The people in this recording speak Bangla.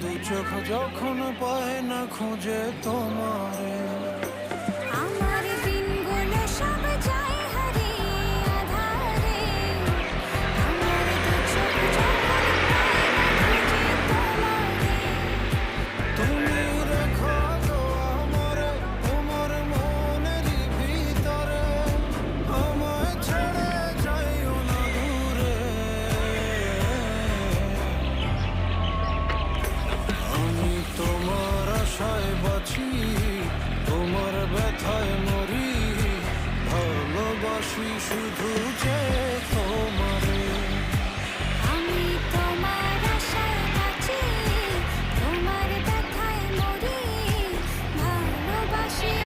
দু চোখ যখন পায় না খুঁজে তোমারে, আমার দিনগুলো সব যায় হারিয়ে আঁধারে, আমার দু চোখ যখন পায় না খুঁজে তোমারে। তুমি রেখো তো আমারে তোমার মনেরই ভিতরে, আমায় ছেড়ে যাইও না দূরে। আমি তোমার আশায় বাঁচি, তোমার ব্যথায় মরি, ভালোবাসি শুধু